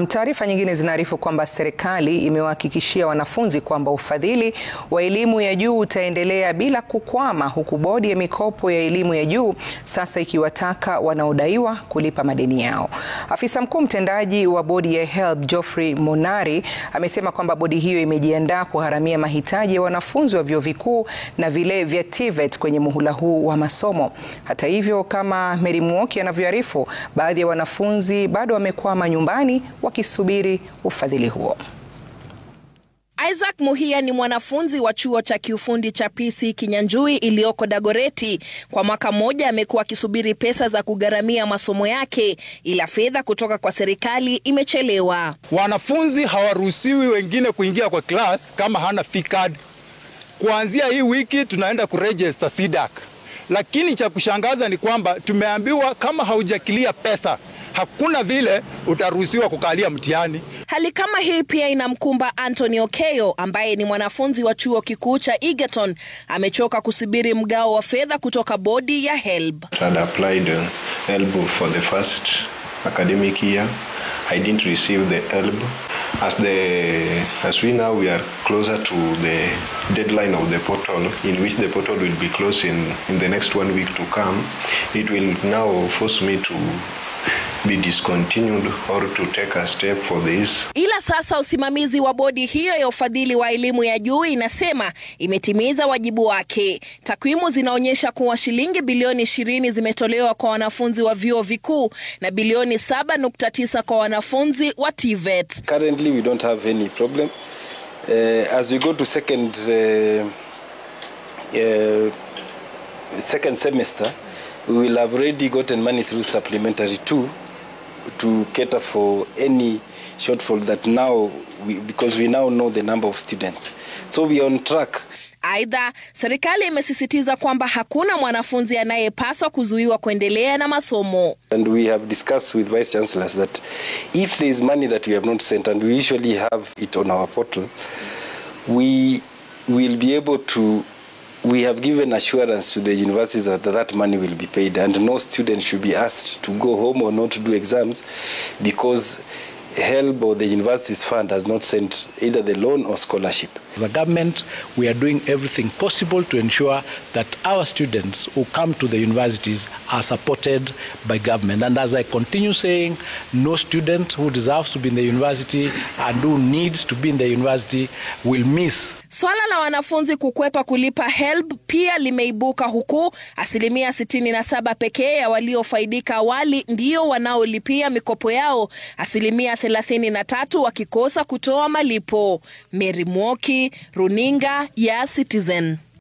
Taarifa nyingine zinaarifu kwamba serikali imewahakikishia wanafunzi kwamba ufadhili wa elimu ya juu utaendelea bila kukwama, huku bodi ya mikopo ya elimu ya juu sasa ikiwataka wanaodaiwa kulipa madeni yao. Afisa mkuu mtendaji wa bodi ya HELB, Geoffrey Monari, amesema kwamba bodi hiyo imejiandaa kuharamia mahitaji ya wanafunzi wa vyuo vikuu na vile vya TVET kwenye muhula huu wa masomo. Hata hivyo, kama Mary Mwoki anavyoarifu, baadhi ya wanafunzi bado wamekwama nyumbani wakisubiri ufadhili huo. Isaac Muhia ni mwanafunzi wa chuo cha kiufundi cha PC Kinyanjui iliyoko Dagoreti. Kwa mwaka mmoja amekuwa akisubiri pesa za kugharamia masomo yake, ila fedha kutoka kwa serikali imechelewa. Wanafunzi hawaruhusiwi wengine kuingia kwa class kama hana fee card. Kuanzia hii wiki tunaenda kuregister SIDAC. Lakini cha kushangaza ni kwamba tumeambiwa kama haujakilia pesa, hakuna vile utaruhusiwa kukalia mtihani. Hali kama hii pia inamkumba Anthony Okeyo ambaye ni mwanafunzi wa chuo kikuu cha Egerton. Amechoka kusubiri mgao wa fedha kutoka bodi ya HELB. I had applied HELB for the first academic year. I didn't receive the HELB. As we now we are closer to the deadline of the portal, in which the portal will be closed in the next 1 week to come. It will now force me to be discontinued or to take a step for this. Ila sasa usimamizi wa bodi hiyo ya ufadhili wa elimu ya juu inasema imetimiza wajibu wake. Takwimu zinaonyesha kuwa shilingi bilioni 20 zimetolewa kwa wanafunzi wa vyuo vikuu na bilioni 7.9 kwa wanafunzi wa TVET. Currently we don't have any problem. As we go to second semester, we will have already gotten money through supplementary 2 to cater for any shortfall that now because we now know the number of students. So we are on track. Aidha, serikali imesisitiza kwamba hakuna mwanafunzi anayepaswa kuzuiwa kuendelea na masomo. And we have discussed with vice chancellors that if there is money that we have not sent, and we usually have it on our portal, we will be able to. We have given assurance to the universities that money will be paid, and no student should be asked to go home or not to do exams because HELB or the university's fund has not sent either the loan or scholarship. As a government, we are doing everything possible to ensure that our students who come to the universities are supported by government. And as I continue saying, no student who deserves to be in the university and who needs to be in the university will miss. Swala la wanafunzi kukwepa kulipa HELB pia limeibuka, huku 67% pekee ya waliofaidika awali ndio wanaolipia mikopo yao, 33% wakikosa kutoa malipo. Mary Mwoki, Runinga ya Citizen.